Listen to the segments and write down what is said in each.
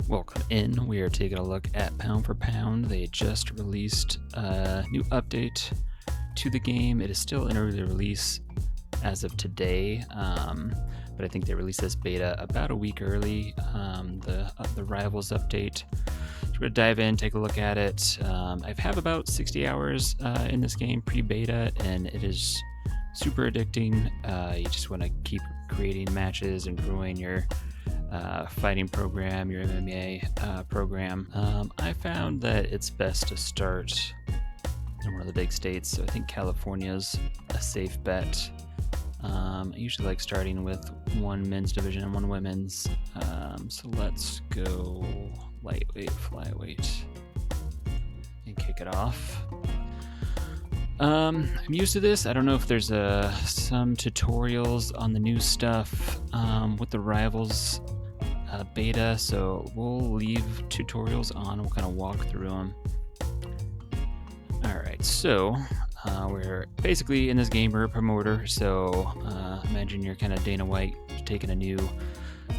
Welcome in. We are taking a look at Pound for Pound. They just released a new update to the game. It is still in early release as of today, but I think they released this beta about a week early, the Rivals update. So we're going to dive in, take a look at it. I've had about 60 hours in this game pre-beta, and it is super addicting. You just want to keep creating matches and growing your fighting program, your MMA program. I found that it's best to start in one of the big states. So I think California's a safe bet. I usually like starting with one men's division and one women's. So let's go lightweight, flyweight, and kick it off. I'm used to this. I don't know if there's some tutorials on the new stuff with the Rivals beta, so we'll leave tutorials on. We'll kind of walk through them. Alright, so we're basically in this game, we're a promoter, so imagine you're kind of Dana White taking a new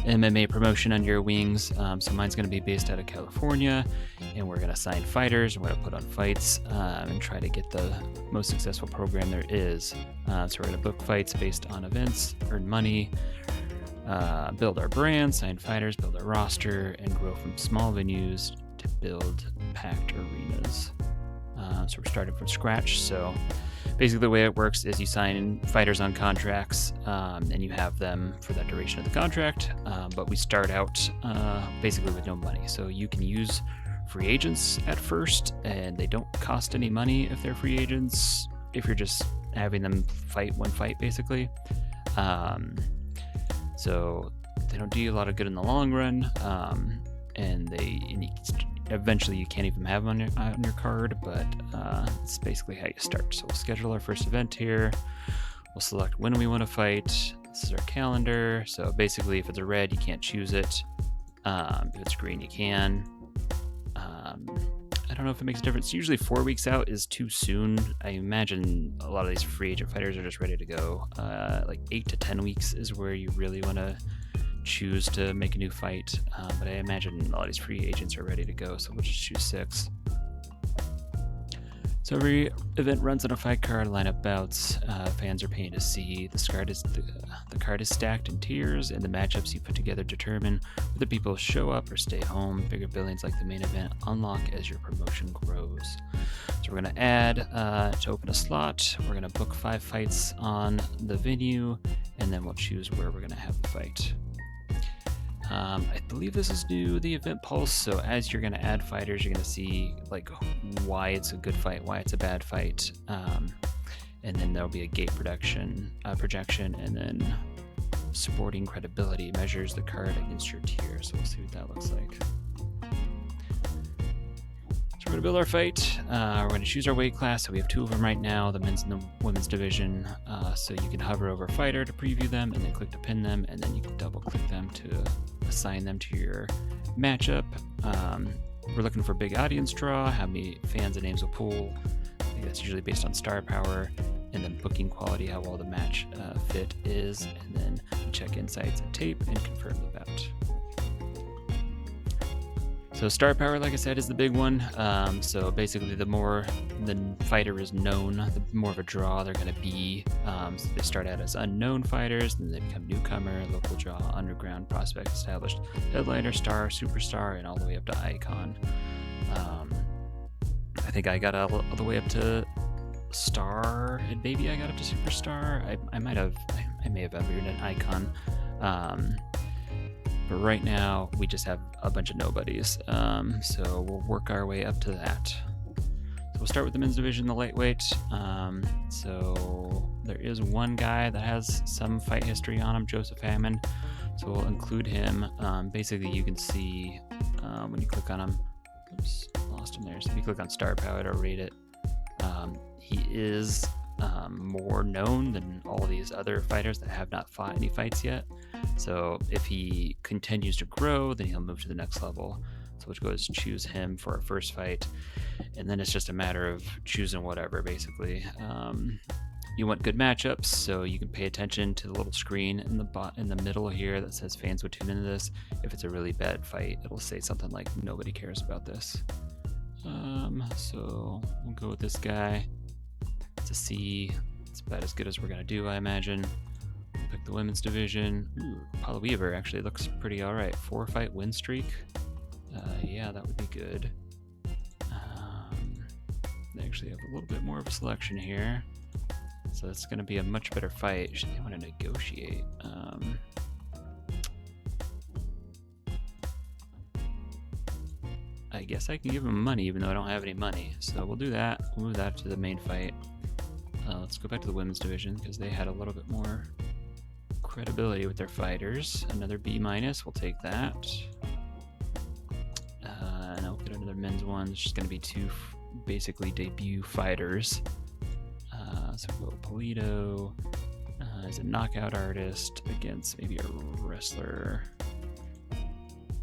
MMA promotion under your wings. So mine's going to be based out of California, and we're going to sign fighters, and we're going to put on fights and try to get the most successful program there is. So we're going to book fights based on events, earn money, build our brand, sign fighters, build our roster, and grow from small venues to build packed arenas. So we're starting from scratch. So basically the way it works is you sign fighters on contracts, and you have them for that duration of the contract, but we start out basically with no money. So you can use free agents at first, and they don't cost any money if they're free agents, if you're just having them fight one fight basically. So they don't do you a lot of good in the long run, and eventually you can't even have them on your card, but it's basically how you start. So we'll schedule our first event here. We'll select when we want to fight. This is our calendar. So basically, if it's a red, you can't choose it. If it's green, you can. I don't know if it makes a difference. Usually 4 weeks out is too soon. I imagine a lot of these free agent fighters are just ready to go. Like 8 to 10 weeks is where you really want to choose to make a new fight, but I imagine a lot of these free agents are ready to go, so we'll just choose 6. So every event runs on a fight card, lineup bouts. Fans are paying to see. The card is stacked in tiers, and the matchups you put together determine whether people show up or stay home. Bigger billings like the main event unlock as your promotion grows. So we're going to add to open a slot. We're going to book 5 fights on the venue, and then we'll choose where we're going to have the fight. I believe this is new, the event pulse. So as you're going to add fighters, you're going to see like why it's a good fight, why it's a bad fight, and then there'll be a gate projection, and then sporting credibility measures the card against your tier. So we'll see what that looks like. So we're going to build our fight. We're going to choose our weight class. So we have 2 of them right now, the men's and the women's division. So you can hover over fighter to preview them, and then click to pin them, and then you can double click them to assign them to your matchup. We're looking for big audience draw, how many fans and names will pull. I think that's usually based on star power, and then booking quality, how well the match fit is, and then check insights and tape and confirm the bout. So star power, like I said, is the big one. So basically, the more the fighter is known, the more of a draw they're going to be. So they start out as unknown fighters, and then they become newcomer, local draw, underground, prospect, established, headliner, star, superstar, and all the way up to icon. I think I got all the way up to star, and maybe I got up to superstar. I may have earned an icon. But right now, we just have a bunch of nobodies. So we'll work our way up to that. So we'll start with the men's division, the lightweight. So there is one guy that has some fight history on him, Joseph Hammond. So we'll include him. Basically, you can see when you click on him. Oops, lost him there. So if you click on star power to rate it, he is more known than all these other fighters that have not fought any fights yet. So if he continues to grow, then he'll move to the next level. So we'll go choose him for our first fight, and then it's just a matter of choosing whatever, basically. You want good matchups, so you can pay attention to the little screen in the middle here that says fans would tune into this. If it's a really bad fight, it'll say something like nobody cares about this. So we'll go with this guy. It's a C. It's about as good as we're gonna do, I imagine. Pick the women's division. Ooh, Paula Weaver actually looks pretty all right. 4-fight win streak. Yeah, that would be good. They actually have a little bit more of a selection here, so it's going to be a much better fight. They want to negotiate. I guess I can give them money even though I don't have any money, so we'll do that. We'll move that to the main fight. Let's go back to the women's division because they had a little bit more credibility with their fighters. Another B-, we'll take that. And I'll get another men's one. It's just going to be two basically debut fighters. So we'll go Polito as a knockout artist against maybe a wrestler.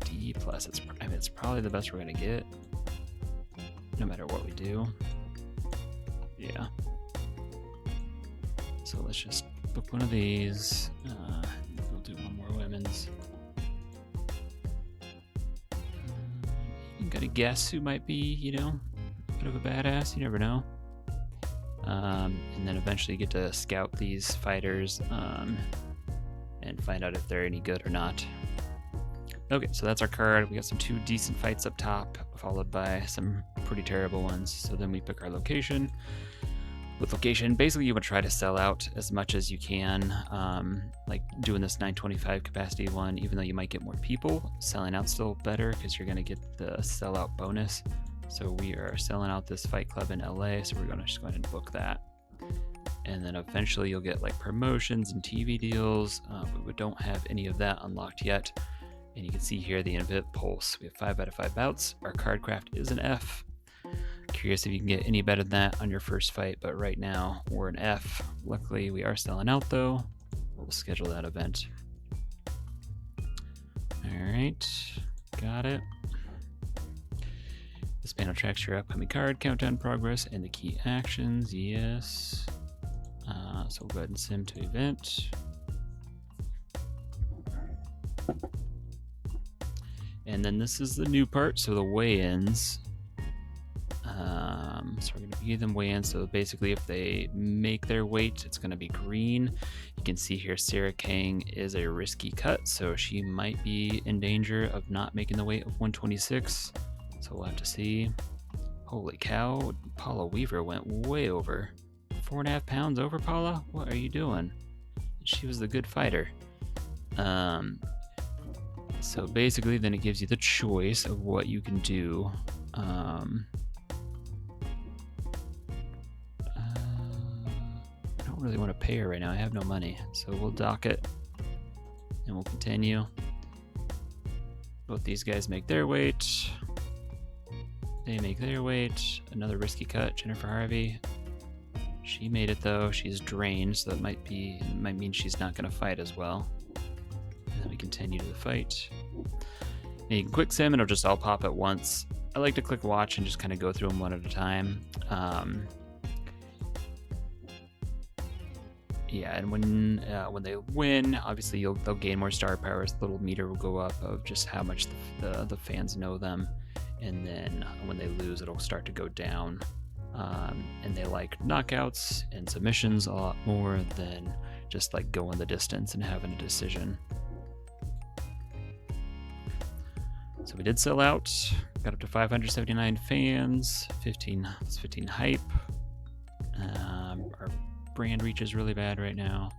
D+. It's probably the best we're going to get, no matter what we do. Yeah. So let's just book one of these. We'll do one more women's. You gotta guess who might be, you know, a bit of a badass. You never know. And then eventually get to scout these fighters and find out if they're any good or not. Okay, so that's our card. We got some 2 decent fights up top, followed by some pretty terrible ones. So then we pick our location. With location, basically you want to try to sell out as much as you can, like doing this 925 capacity one, even though you might get more people, selling out still better because you're going to get the sellout bonus. So we are selling out this fight club in LA, so we're going to just go ahead and book that. And then eventually you'll get like promotions and TV deals, but we don't have any of that unlocked yet. And you can see here the Invit Pulse. We have 5 out of 5 bouts. Our card craft is an F. Curious if you can get any better than that on your first fight, but right now we're an F. Luckily we are selling out though. We'll schedule that event. Alright, got it. This panel tracks your upcoming card, countdown progress, and the key actions. Yes. So we'll go ahead and sim to event. And then this is the new part, so the weigh-ins. So we're going to give them weigh-ins. So basically if they make their weight, it's going to be green. You can see here Sarah Kang is a risky cut, so she might be in danger of not making the weight of 126. So we'll have to see. Holy cow, Paula Weaver went way over. 4.5 pounds over, Paula? What are you doing? She was the good fighter. So basically then it gives you the choice of what you can do. I don't really want to pay her right now. I have no money. So we'll dock it and we'll continue. Both these guys make their weight. They make their weight. Another risky cut, Jennifer Harvey. She made it though. She's drained, so that might mean she's not going to fight as well. And then we continue to the fight. And you can quick sim and it'll just all pop at once. I like to click watch and just kind of go through them one at a time. Yeah, and when they win, obviously they'll gain more star powers. The little meter will go up of just how much the fans know them. And then when they lose, it'll start to go down. And they like knockouts and submissions a lot more than just like going the distance and having a decision. So we did sell out, got up to 579 fans, 15 hype. Our brand reach is really bad right now.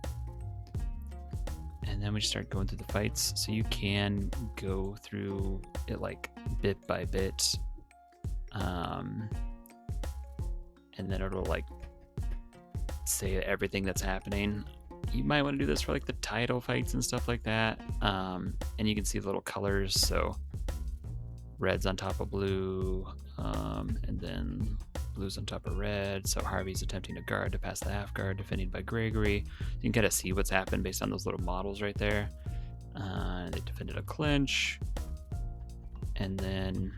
And then we start going through the fights. So you can go through it like bit by bit. And then it'll like say everything that's happening. You might want to do this for like the title fights and stuff like that. And you can see the little colors. So red's on top of blue, and then blue's on top of red. So Harvey's attempting to guard to pass the half guard, defended by Gregory. You can kind of see what's happened based on those little models right there. They defended a clinch. And then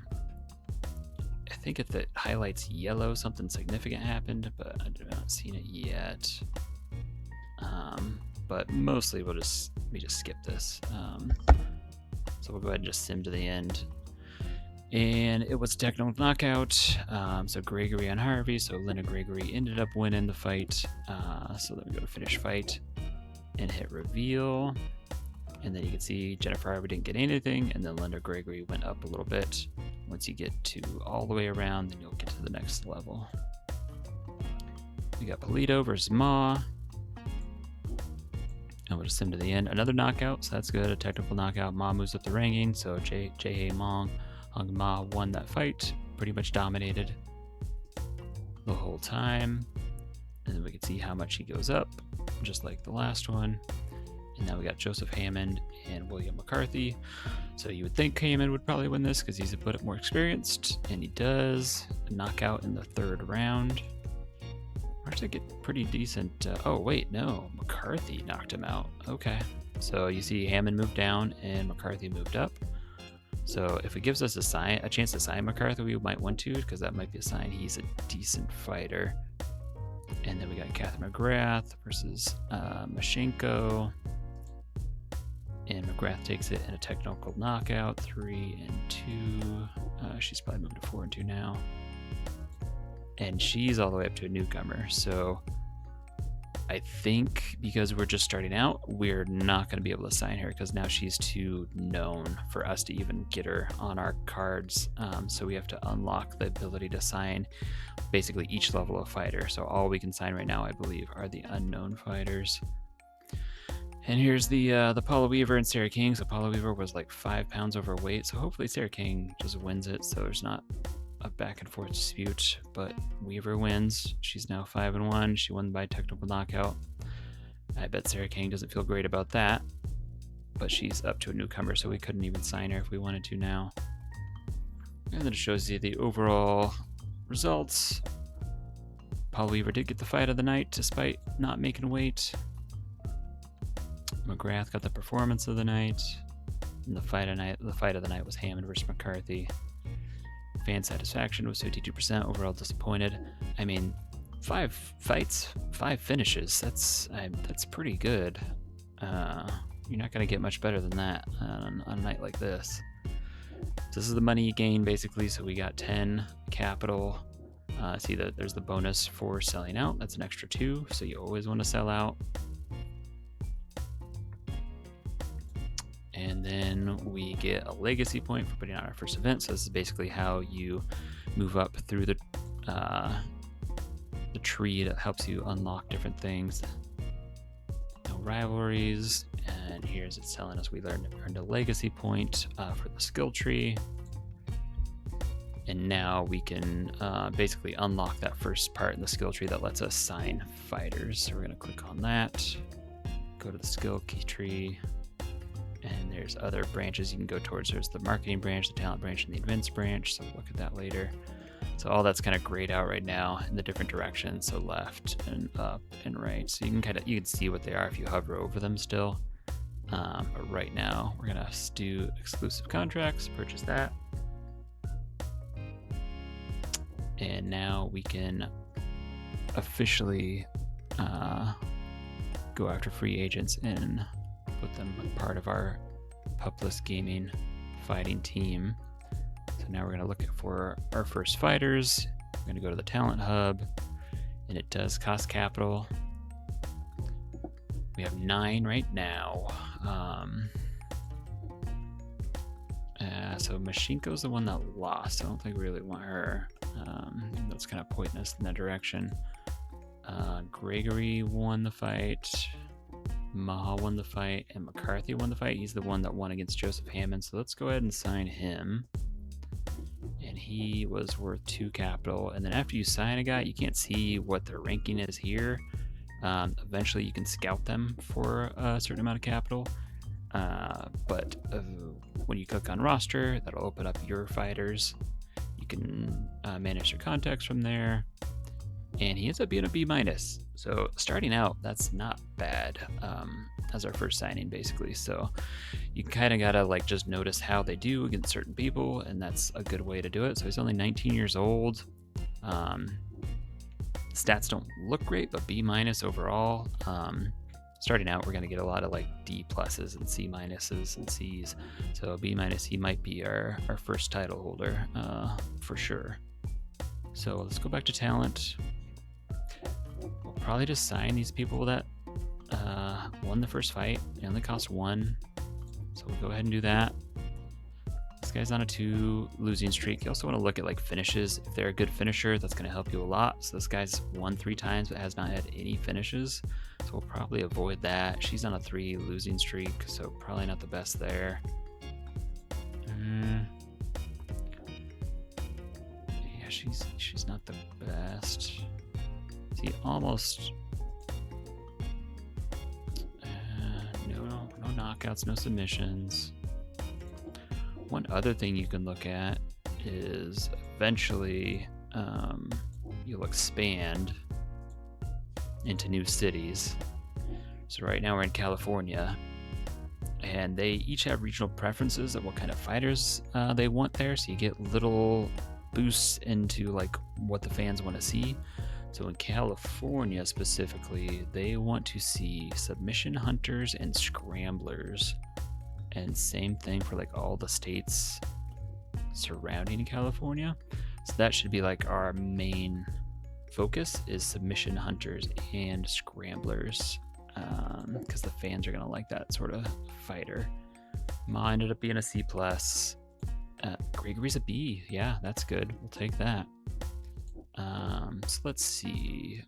I think if it highlights yellow, something significant happened, but I have not seen it yet. But mostly we just skip this. So we'll go ahead and just sim to the end. And it was a technical knockout. So Gregory on Harvey. So Linda Gregory ended up winning the fight. So then we go to finish fight and hit reveal. And then you can see Jennifer Harvey didn't get anything, and then Linda Gregory went up a little bit. Once you get to all the way around, then you'll get to the next level. We got Polito versus Ma. And we'll just sim to the end. Another knockout, so that's good. A technical knockout. Ma moves up the ranking, so Jae Mong Hung Ma won that fight. Pretty much dominated the whole time. And then we can see how much he goes up, just like the last one. And now we got Joseph Hammond and William McCarthy. So you would think Hammond would probably win this because he's a bit more experienced, and he does. A knockout in the 3rd round. Actually get pretty decent. Oh wait, no, McCarthy knocked him out. Okay, so you see Hammond moved down and McCarthy moved up. So if it gives us a chance to sign McCarthy, we might want to, because that might be a sign he's a decent fighter. And then we got Catherine McGrath versus Mashenko. And McGrath takes it in a technical knockout, 3 and 2. She's probably moved to 4 and 2 now. And she's all the way up to a newcomer. So I think because we're just starting out, we're not going to be able to sign her because now she's too known for us to even get her on our cards. So we have to unlock the ability to sign basically each level of fighter. So all we can sign right now, I believe, are the unknown fighters. And here's the Paula Weaver and Sarah King. So Paula Weaver was like 5 pounds overweight. So hopefully Sarah King just wins it. So there's not a back and forth dispute, but Weaver wins. She's now 5-1. She won by technical knockout. I bet Sarah King doesn't feel great about that, but she's up to a newcomer, so we couldn't even sign her if we wanted to now. And then it shows you the overall results. Paul Weaver did get the fight of the night despite not making weight. McGrath got the performance of the night. And the fight of the night was Hammond versus McCarthy. Fan satisfaction was 52%. Overall disappointed. I mean, 5 fights, 5 finishes. That's pretty good. You're not gonna get much better than that on a night like this. So this is the money you gain basically. So we got 10 capital. See that there's the bonus for selling out. That's an extra 2. So you always want to sell out. And then we get a legacy point for putting on our first event. So this is basically how you move up through the tree that helps you unlock different things. No rivalries. And here's it's telling us we earned a legacy point for the skill tree. And now we can basically unlock that first part in the skill tree that lets us sign fighters. So we're going to click on that, go to the skill key tree. And there's other branches you can go towards. There's the marketing branch, the talent branch, and the events branch. So we'll look at that later. So all that's kind of grayed out right now in the different directions. So left and up and right. So you can see what they are if you hover over them still. But right now we're gonna do exclusive contracts, purchase that. And now we can officially go after free agents and put them part of our Pupless Gaming fighting team. So now we're going to look for our first fighters. We're going to go to the talent hub, and it does cost capital. We have 9 right now. So Mashenko's the one that lost. I don't think we really want her. That's kind of pointless in that direction. Gregory won the fight. Maha won the fight, and McCarthy won the fight. He's the one that won against Joseph Hammond. So let's go ahead and sign him. And he was worth 2 capital. And then after you sign a guy, you can't see what their ranking is here. Eventually you can scout them for a certain amount of capital. But when you click on roster, that'll open up your fighters. You can manage your contacts from there. And he ends up being a B-. So starting out, that's not bad. as our first signing, basically. So you kind of gotta like just notice how they do against certain people, and that's a good way to do it. So he's only 19 years old. Stats don't look great, but B- overall. Starting out, we're going to get a lot of like D pluses and C minuses and C's. So B-, he might be our first title holder for sure. So let's go back to talent. We'll probably just sign these people that won the first fight. They only cost 1. So we'll go ahead and do that. This guy's on a 2 losing streak. You also want to look at like finishes. If they're a good finisher, that's going to help you a lot. So this guy's won 3 times but has not had any finishes. So we'll probably avoid that. She's on a 3 losing streak, so probably not the best there. Yeah, she's not the best. See, almost no knockouts, no submissions. One other thing you can look at is eventually you'll expand into new cities. So right now we're in California, and they each have regional preferences of what kind of fighters they want there. So you get little boosts into like what the fans want to see. So in California specifically, they want to see submission hunters and scramblers. And same thing for like all the states surrounding California. So that should be like our main focus, is submission hunters and scramblers, because the fans are gonna like that sort of fighter. Ma ended up being a C+. Gregory's a B. Yeah, that's good. We'll take that. So let's see.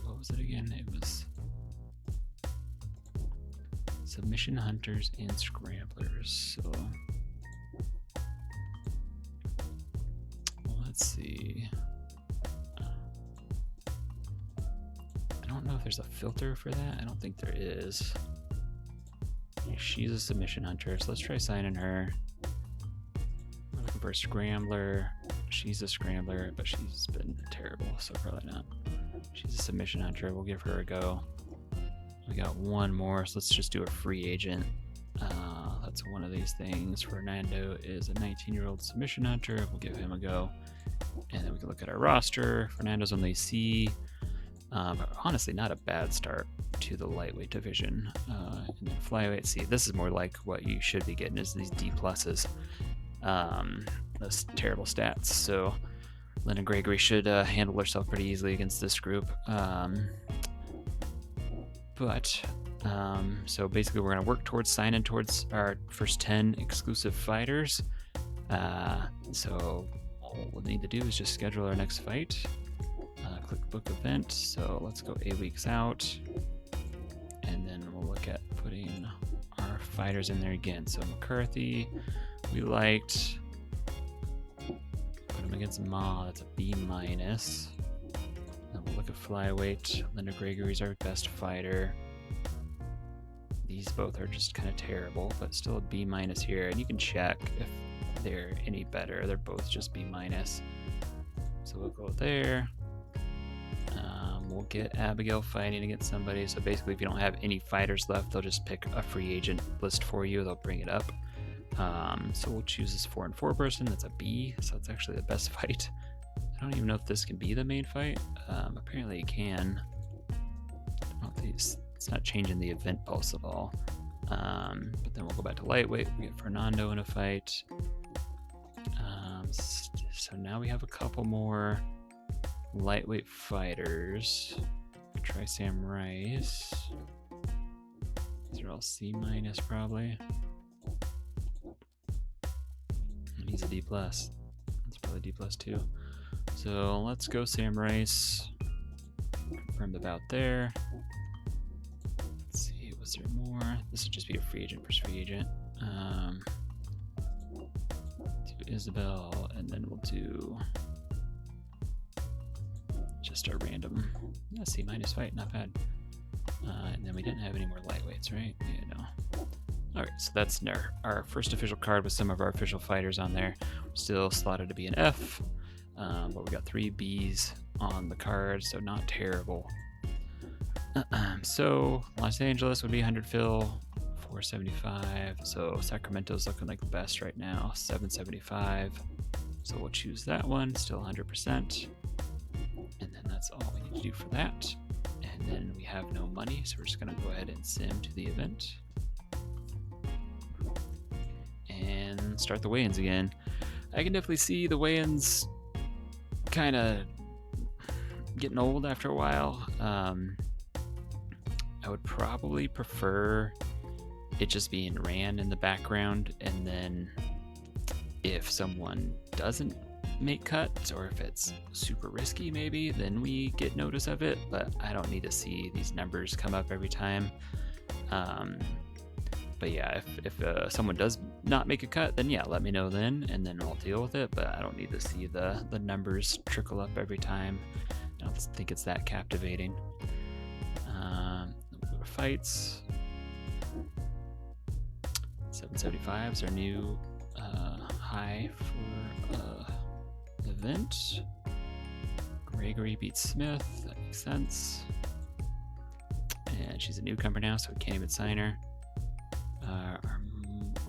What was it again? It was submission hunters and scramblers. So let's see. I don't know if there's a filter for that. I don't think there is. She's a submission hunter, so let's try signing her. We're looking for a scrambler. She's a scrambler, but she's been terrible, so probably not. She's a submission hunter. We'll give her a go. We got one more, so let's just do a free agent. That's one of these things. Fernando is a 19-year-old submission hunter. We'll give him a go. And then we can look at our roster. Fernando's only C. But honestly, not a bad start to the lightweight division. And then flyweight, see, this is more like what you should be getting, is these D pluses. Those terrible stats. So Linda Gregory should handle herself pretty easily against this group. So basically we're going to work towards signing towards our first 10 exclusive fighters. So all we'll need to do is just schedule our next fight. Click book event. So let's go 8 weeks out, and then we'll look at putting our fighters in there again. So McCarthy, we liked. Put him against Ma. That's a B-. Then we'll look at flyweight. Linda Gregory's our best fighter. These both are just kind of terrible, but still a B- here. And you can check if they're any better. They're both just B-. So we'll go there. We'll get Abigail fighting against somebody. So basically, if you don't have any fighters left, they'll just pick a free agent list for you. They'll bring it up. So we'll choose this 4-4 person. That's a B. So it's actually the best fight. I don't even know if this can be the main fight. Apparently it can. I don't think it's not changing the event pulse at all. But then we'll go back to lightweight. We get Fernando in a fight. So now we have a couple more lightweight fighters. Try Sam Rice. These are all C- probably. And he's a D+. That's probably D+ too. So let's go Sam Rice. Confirmed about there. Let's see, was there more? This would just be a free agent versus free agent. Do Isabel, and then we'll do just a random C- fight, not bad. And then we didn't have any more lightweights, right? Yeah, no. Alright, so that's our first official card with some of our official fighters on there. We're still slotted to be an F, but we got 3 Bs on the card, so not terrible. So Los Angeles would be 100 fill, 475. So Sacramento's looking like the best right now, 775. So we'll choose that one, still 100%. And then that's all we need to do for that. And then we have no money, so we're just gonna go ahead and sim to the event. And start the weigh-ins again. I can definitely see the weigh-ins kind of getting old after a while. I would probably prefer it just being ran in the background, and then if someone doesn't make cuts or if it's super risky maybe, then we get notice of it, but I don't need to see these numbers come up every time. But yeah, if someone does not make a cut, then yeah, let me know then, and then I'll deal with it, but I don't need to see the numbers trickle up every time. I don't think it's that captivating. Fights. 775 is our new high for event. Gregory beats Smith, that makes sense. And she's a newcomer now, so we can't even sign her.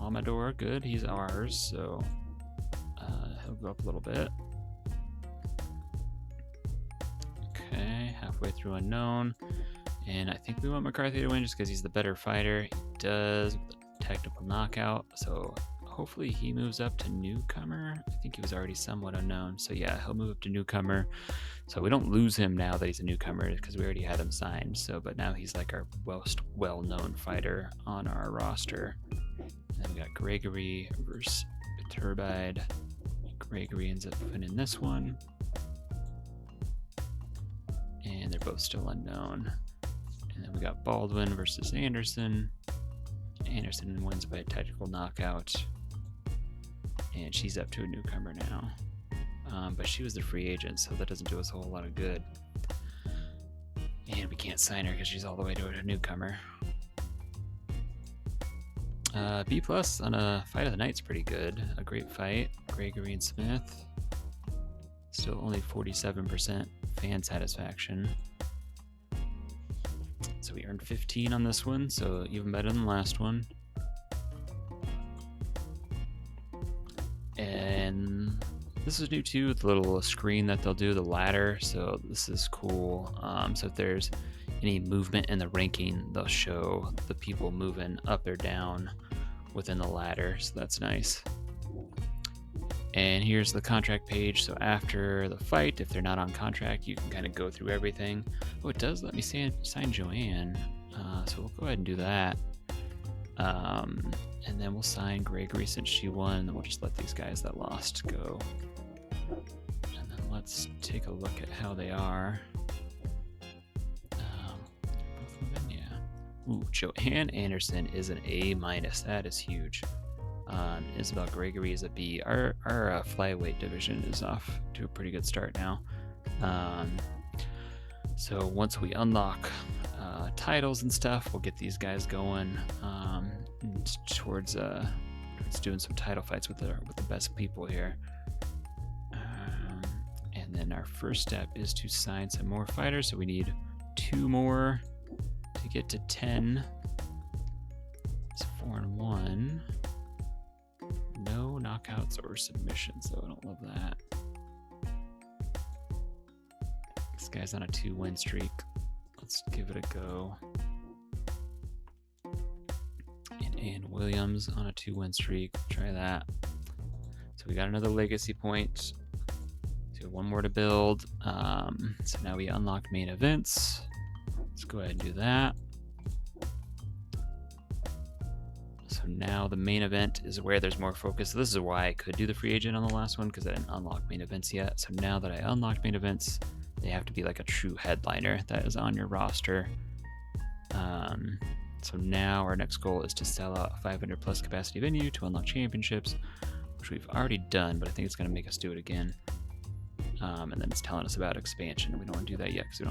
Amador, good, he's ours, so he'll go up a little bit. Okay, halfway through unknown. And I think we want McCarthy to win just because he's the better fighter. He does with a technical knockout, so hopefully he moves up to newcomer. I think he was already somewhat unknown, so yeah, he'll move up to newcomer. So we don't lose him now that he's a newcomer because we already had him signed. So, but now he's like our most well-known fighter on our roster. And then we got Gregory versus Turbide. Gregory ends up winning this one, and they're both still unknown. And then we got Baldwin versus Anderson. Anderson wins by a technical knockout. And she's up to a newcomer now. But she was the free agent, so that doesn't do us a whole lot of good. And we can't sign her because she's all the way to a newcomer. B+ on a fight of the night's pretty good. A great fight. Gregory and Smith. Still only 47% fan satisfaction. So we earned 15 on this one, so even better than the last one. And this is new too, with the little screen that they'll do, the ladder. So this is cool. So if there's any movement in the ranking, they'll show the people moving up or down within the ladder. So that's nice. And here's the contract page. So after the fight, if they're not on contract, you can kind of go through everything. Oh, it does let me sign Joanne. So we'll go ahead and do that. And then we'll sign Gregory since she won. And we'll just let these guys that lost go. And then let's take a look at how they are. Both women, yeah. Ooh, Joanne Anderson is an A-. That is huge. Isabel Gregory is a B. Our flyweight division is off to a pretty good start now. So once we unlock titles and stuff, we'll get these guys going towards doing some title fights with the best people here. And then our first step is to sign some more fighters. So we need 2 more to get to 10. It's 4-1. No knockouts or submissions, so I don't love that. This guy's on a 2-win streak. Let's give it a go. And Ann Williams on a 2-win streak. Try that. So we got another legacy point. So 1 more to build. So now we unlock main events. Let's go ahead and do that. So now the main event is where there's more focus. So this is why I could do the free agent on the last one, because I didn't unlock main events yet. So now that I unlocked main events, they have to be like a true headliner that is on your roster. So now our next goal is to sell out a 500 plus capacity venue to unlock championships, which we've already done, but I think it's going to make us do it again. And then it's telling us about expansion. We don't want to do that yet because we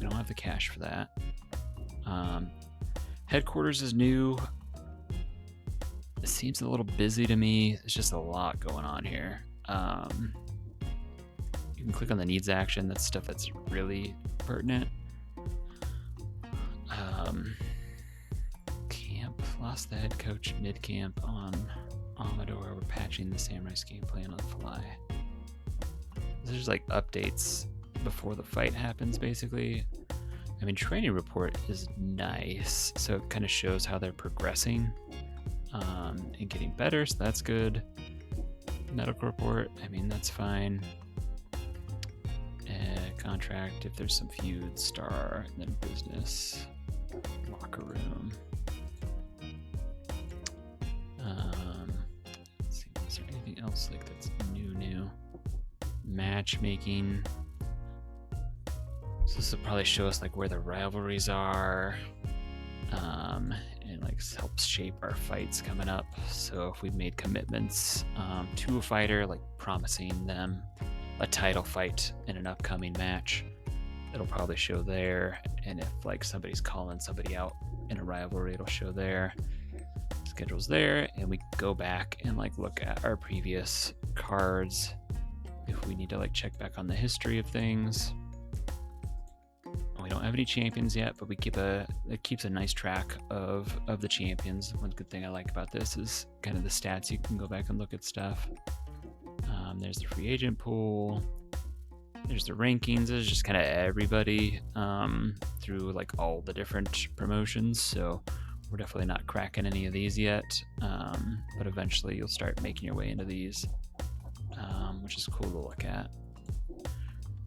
don't have the cash for that. Headquarters is new. It seems a little busy to me. There's just a lot going on here. You can click on the needs action. That's stuff that's really pertinent. Camp lost the head coach mid-camp on Amador. We're patching the Samurai's game plan on the fly. There's like updates before the fight happens, basically. I mean, training report is nice, so it kind of shows how they're progressing and getting better, so that's good. Medical report, I mean, that's fine. Contract, if there's some feud, star, and then business, locker room. Let's see, is there anything else like that's new? Matchmaking. So this will probably show us like where the rivalries are, and like helps shape our fights coming up. So if we've made commitments to a fighter, like promising them a title fight in an upcoming match, it'll probably show there. And if like somebody's calling somebody out in a rivalry, it'll show there. Schedule's there, and we can go back and like look at our previous cards if we need to like check back on the history of things. We don't have any champions yet, but it keeps a nice track of the champions. One good thing I like about this is kind of the stats. You can go back and look at stuff. There's the free agent pool. There's the rankings. There's just kind of everybody through like all the different promotions. So we're definitely not cracking any of these yet, but eventually you'll start making your way into these, which is cool to look at.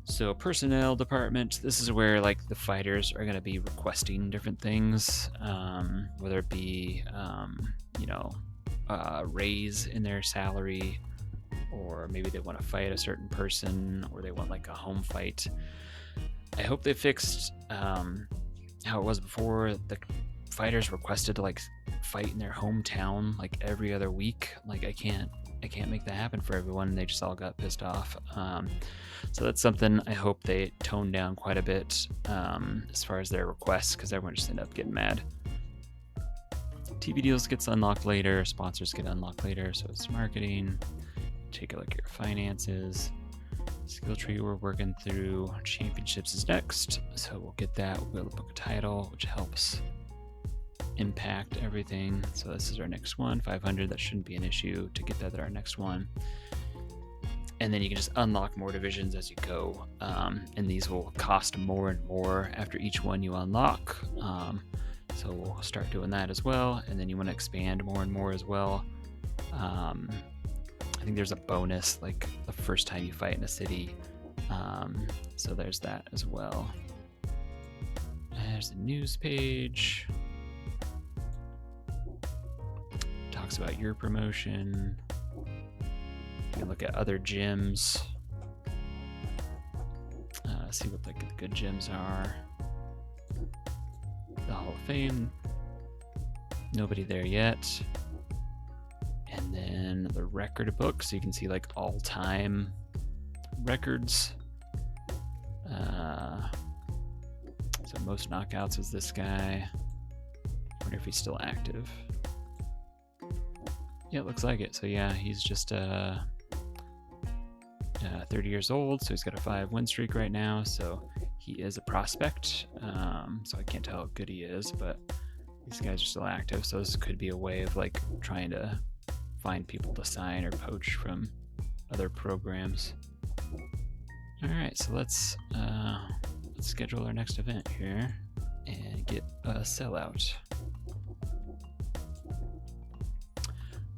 So personnel department, this is where like the fighters are going to be requesting different things, whether it be, raise in their salary, or maybe they want to fight a certain person, or they want like a home fight. I hope they fixed how it was before. The fighters requested to like fight in their hometown like every other week. Like I can't make that happen for everyone, and they just all got pissed off. So that's something I hope they tone down quite a bit as far as their requests, because everyone just ended up getting mad. TV deals gets unlocked later, sponsors get unlocked later, so it's marketing. Take a look at your finances. Skill tree we're working through. Championships is next, so we'll get that. We'll be able to book a title, which helps impact everything. So this is our next one, 500. That shouldn't be an issue to get that at our next one. And then you can just unlock more divisions as you go, and these will cost more and more after each one you unlock. So we'll start doing that as well, and then you want to expand more and more as well. I think there's a bonus like the first time you fight in a city, so there's that as well. There's the news page. Talks about your promotion. You can look at other gyms, see what like the good gyms are. The Hall of Fame, nobody there yet. And then the record book, so you can see like all-time records. So most knockouts is this guy. Wonder if he's still active. Yeah, it looks like it. So yeah, he's just 30 years old, so he's got a 5 win streak right now, so he is a prospect. So I can't tell how good he is, but these guys are still active, so this could be a way of like trying to find people to sign or poach from other programs. All right, so let's schedule our next event here and get a sellout.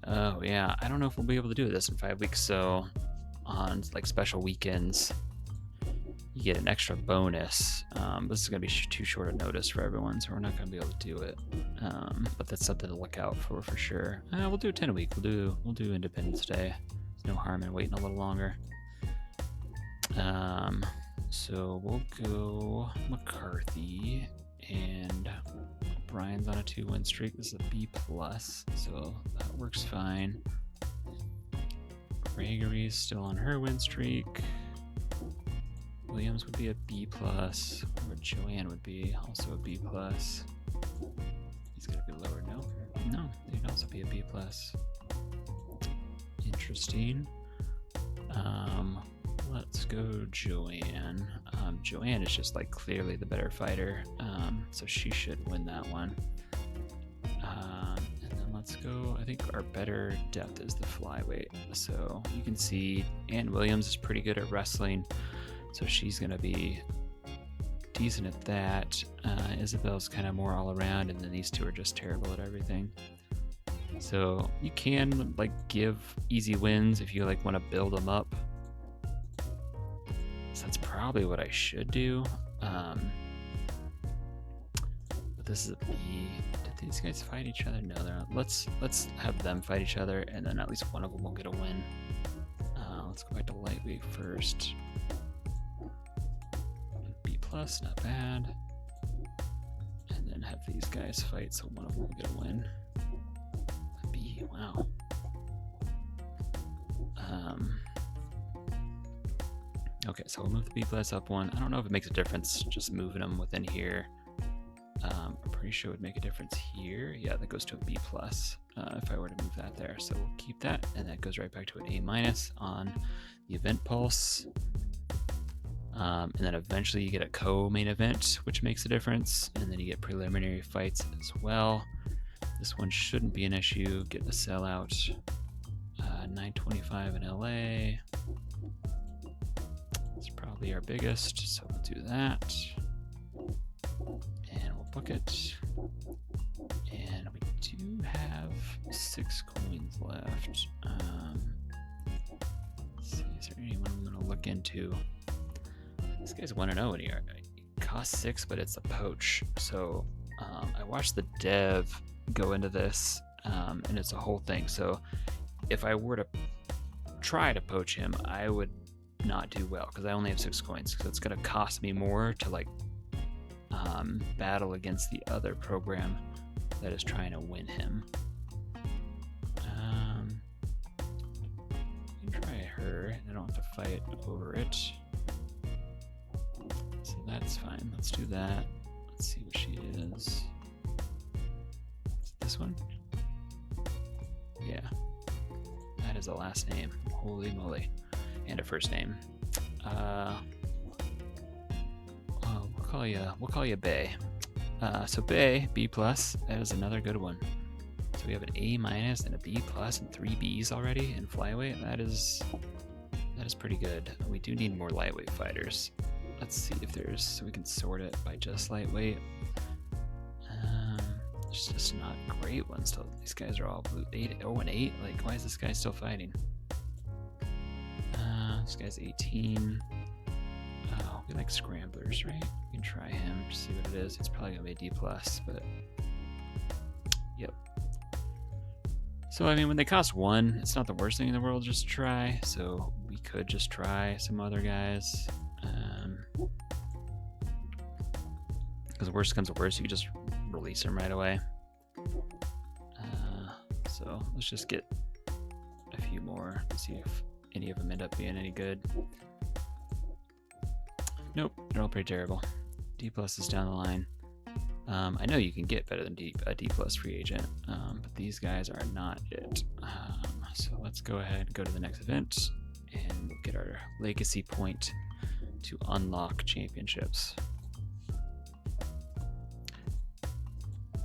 Oh yeah, I don't know if we'll be able to do this in 5 weeks. So on like special weekends, you get an extra bonus. This is gonna be too short a notice for everyone, so we're not gonna be able to do it. But that's something to look out for sure. We'll do 10 a week. We'll do Independence Day. There's no harm in waiting a little longer. So we'll go McCarthy, and Brian's on a 2 win streak. This is a B+, so that works fine. Gregory's still on her win streak. Williams would be a B+, or Joanne would be also a B+. He's gonna be lower, no, he'd also be a B+. Interesting. Let's go Joanne. Joanne is just like clearly the better fighter, so she should win that one. And then let's go, I think our better depth is the flyweight. So you can see Ann Williams is pretty good at wrestling, so she's gonna be decent at that. Isabel's kind of more all around, and then these two are just terrible at everything. So you can like give easy wins if you like want to build them up. So that's probably what I should do. But this is a B. Did these guys fight each other? No, they're not. Let's have them fight each other, and then at least one of them will get a win. Let's go back to lightweight first. B+, not bad. And then have these guys fight, so one of them will get a win. B, wow. Okay, so we'll move the B+ up one. I don't know if it makes a difference just moving them within here. I'm pretty sure it would make a difference here. Yeah, that goes to a B+ if I were to move that there. So we'll keep that, and that goes right back to an A- on the event pulse. And then eventually you get a co-main event, which makes a difference, and then you get preliminary fights as well. This one shouldn't be an issue. Getting a sellout. 925 in LA. It's probably our biggest, so we'll do that. And we'll book it. And we do have 6 coins left. Let's see, is there anyone I'm going to look into? This guy's 1-0 in here. It costs 6, but it's a poach. So I watched the dev go into this, and it's a whole thing. So if I were to try to poach him, I would not do well because I only have 6 coins. So it's going to cost me more to like battle against the other program that is trying to win him. You can try her, and I don't have to fight over it. So that's fine. Let's do that. Let's see what she is. Is it this one? Yeah. That is a last name. Holy moly. And a first name. We'll call you Bay. So Bay, B+, that is another good one. So we have an A- and a B+ and 3 Bs already in flyweight. That is pretty good. We do need more lightweight fighters. Let's see if there's, so we can sort it by just lightweight. There's just not great ones still. These guys are all blue. 8-0-8. Like, why is this guy still fighting? This guy's 18. We like scramblers, right? We can try him to see what it is. It's probably gonna be a D+, but yep. So I mean, when they cost 1, it's not the worst thing in the world just to try. So we could just try some other guys. Because worst comes to worst, you can just release them right away. So let's just get a few more to see if any of them end up being any good. Nope, they're all pretty terrible. D+ is down the line. I know you can get better than a D+ free agent, but these guys are not it. So let's go ahead and go to the next event, and we'll get our legacy point to unlock championships.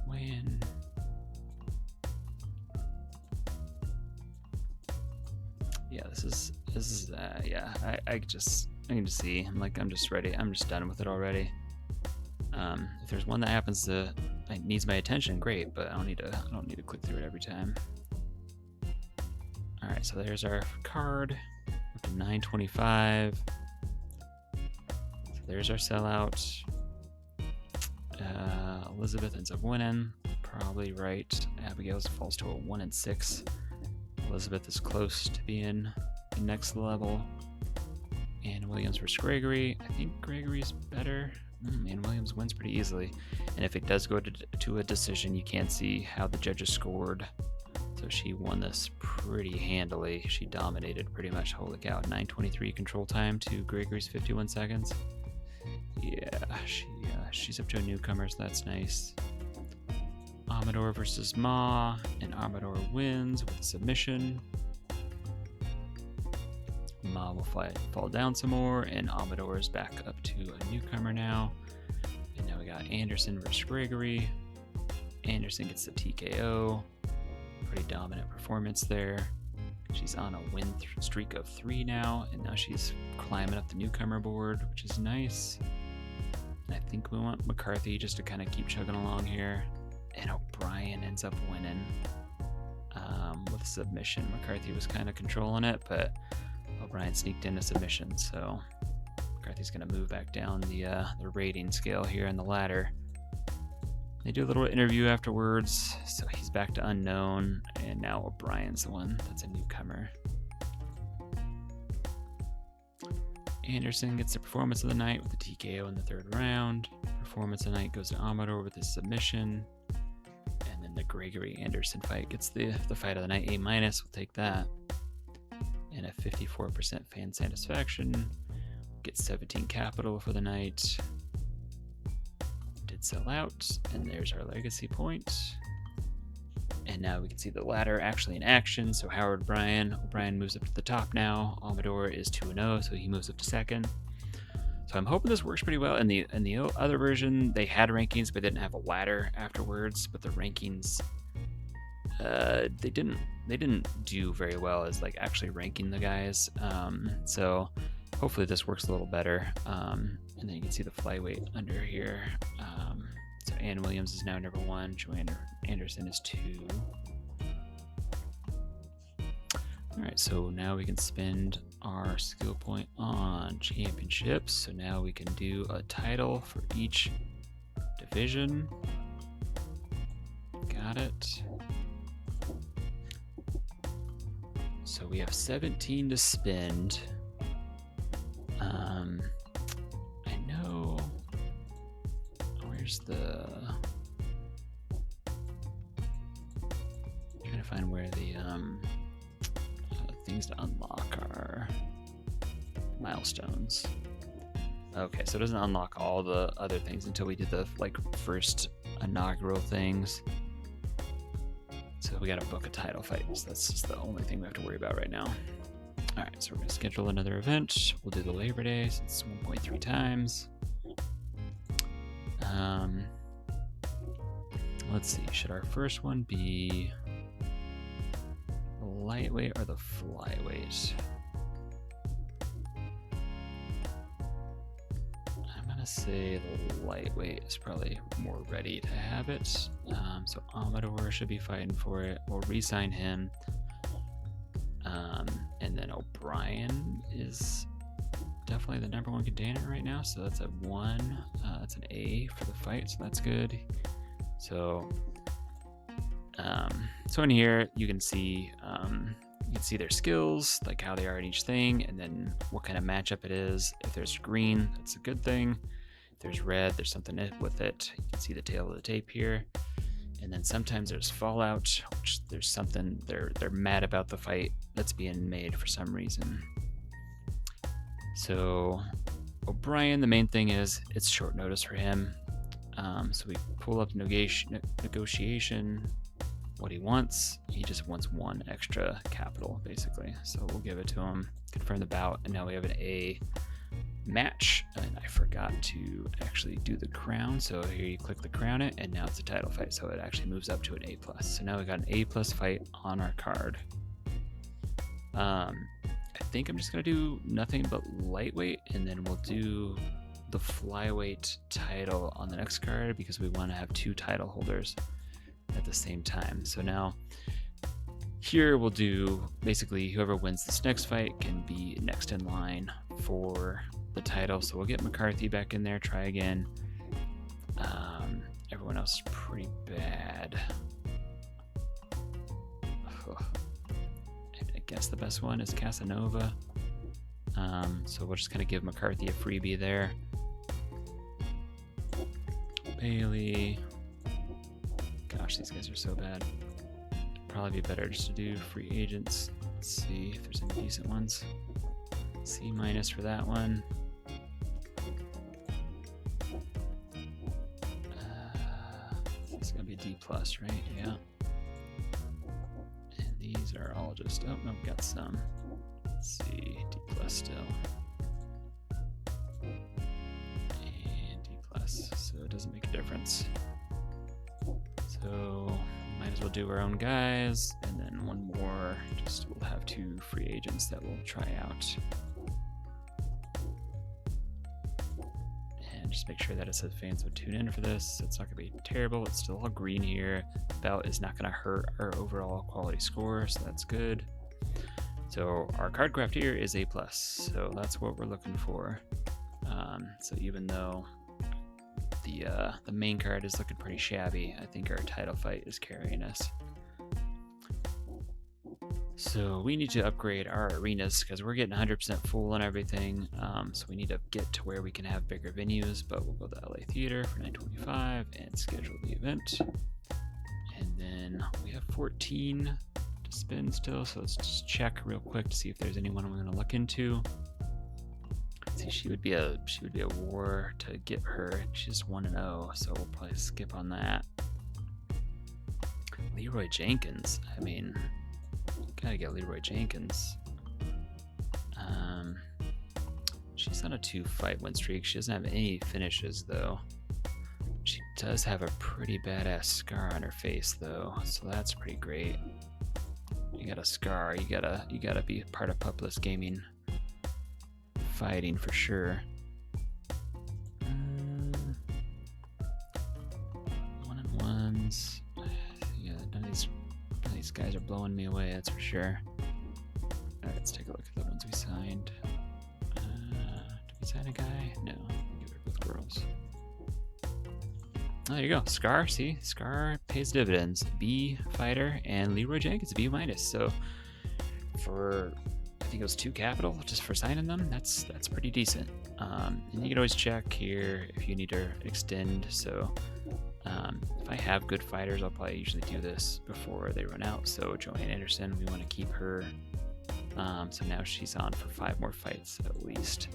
When yeah, this is yeah, I can just see. I'm just ready. I'm just done with it already. If there's one that happens to needs my attention, great, but I don't need to click through it every time. All right, so there's our card. Up to 925. So there's our sellout. Elizabeth ends up winning. Probably right. Abigail's falls to a 1-6. Elizabeth is close to being the next level. And Williams versus Gregory. I think Gregory's better. And Williams wins pretty easily. And if it does go to a decision, you can see how the judges scored. So she won this pretty handily. She dominated pretty much. Holy cow. 9:23 control time to Gregory's 51 seconds. Yeah, she's up to a newcomer, so that's nice. Amador versus Ma, and Amador wins with a submission. Ma will fall down some more, and Amador is back up to a newcomer now. And now we got Anderson versus Gregory. Anderson gets the TKO. Pretty dominant performance there. She's on a win streak of 3 now, and now she's climbing up the newcomer board, which is nice. And I think we want McCarthy just to kind of keep chugging along here. And O'Brien ends up winning with a submission. McCarthy was kind of controlling it, but O'Brien sneaked in a submission, so McCarthy's going to move back down the rating scale here in the ladder. They do a little interview afterwards, so he's back to unknown, and now O'Brien's the one that's a newcomer. Anderson gets the performance of the night with the TKO in the 3rd round. Performance of the night goes to Amador with his submission. And then the Gregory-Anderson fight gets the fight of the night. A-, we'll take that. And a 54% fan satisfaction. Gets 17 capital for the night. Did sell out, and there's our legacy point. And now we can see the ladder actually in action. So Howard O'Brien moves up to the top now. Amador is 2-0, so he moves up to 2nd. So I'm hoping this works pretty well. In the other version, they had rankings, but didn't have a ladder afterwards. But the rankings, they didn't do very well as like actually ranking the guys. So hopefully this works a little better. And then you can see the flyweight under here. So Ann Williams is now number 1. Joanne Anderson is 2. All right, so now we can spend our skill point on championships. So now we can do a title for each division. Got it. So we have 17 to spend. I know. Where's the? I'm trying to find where the things to unlock are milestones. Okay, so it doesn't unlock all the other things until we do the first inaugural things. So we gotta book a title fight. So that's just the only thing we have to worry about right now. All right, so we're gonna schedule another event. We'll do the Labor Day, so it's 1.3 times. Let's see, should our first one be the lightweight or the flyweight? I'm gonna say the lightweight is probably more ready to have it. So Amador should be fighting for it. We'll re-sign him. And then O'Brien is definitely the number 1 contender right now. So that's a 1. That's an A for the fight, so that's good. So, so in here you can see their skills, like how they are in each thing, and then what kind of matchup it is. If there's green, that's a good thing. If there's red, there's something with it. You can see the tail of the tape here. And then sometimes there's fallout, which there's something they're mad about the fight that's being made for some reason. So O'Brien, the main thing is it's short notice for him. So we pull up negotiation, what he wants. He just wants 1 extra capital, basically. So we'll give it to him, confirm the bout, and now we have an A match. And I forgot to actually do the crown. So here you click the crown it, and now it's a title fight. So it actually moves up to an A+. So now we got an A+ fight on our card. I think I'm just gonna do nothing but lightweight, and then we'll do the flyweight title on the next card because we want to have 2 title holders at the same time. So now here we'll do basically whoever wins this next fight can be next in line for the title. So we'll get McCarthy back in there, try again. Everyone else is pretty bad. I guess the best one is Casanova. So we'll just kind of give McCarthy a freebie there. Bailey. Gosh, these guys are so bad. Probably be better just to do free agents. Let's see if there's any decent ones. C- for that one. It's gonna be D+, right? Yeah. And these are all just, oh no, got some. Let's see, D plus still. And D plus, so it doesn't make a difference. So might as well do our own guys, and then one more. Just we'll have 2 free agents that we'll try out. And just make sure that it says fans would tune in for this. It's not gonna be terrible. It's still all green here. Belt is not gonna hurt our overall quality score, so that's good. So our card craft here is A+, so that's what we're looking for. So even though the main card is looking pretty shabby, I think our title fight is carrying us. So we need to upgrade our arenas because we're getting 100% full on everything. So we need to get to where we can have bigger venues, but we'll go to the LA Theater for 925 and schedule the event. And then we have 14 to spin still, so let's just check real quick to see if there's anyone we're gonna look into. See, she would be a war to get her. She's 1-0, so we'll probably skip on that. Leroy Jenkins. I mean, gotta get Leroy Jenkins. She's on a 2-fight win streak. She doesn't have any finishes though. She does have a pretty badass scar on her face though, so that's pretty great. You got a scar. You gotta be part of Pupless Gaming. Fighting for sure. 1-on-1s. Yeah, none of these guys are blowing me away, that's for sure. Alright, let's take a look at the ones we signed. Did we sign a guy? No, we were both girls. Oh, there you go. Scar, see? Scar pays dividends. B fighter and Leroy Jenkins, B-. So for I think it was 2 capital just for signing them. That's pretty decent. And you can always check here if you need to extend. So if I have good fighters, I'll probably usually do this before they run out. So Joanne Anderson, we want to keep her. So now she's on for 5 more fights at least.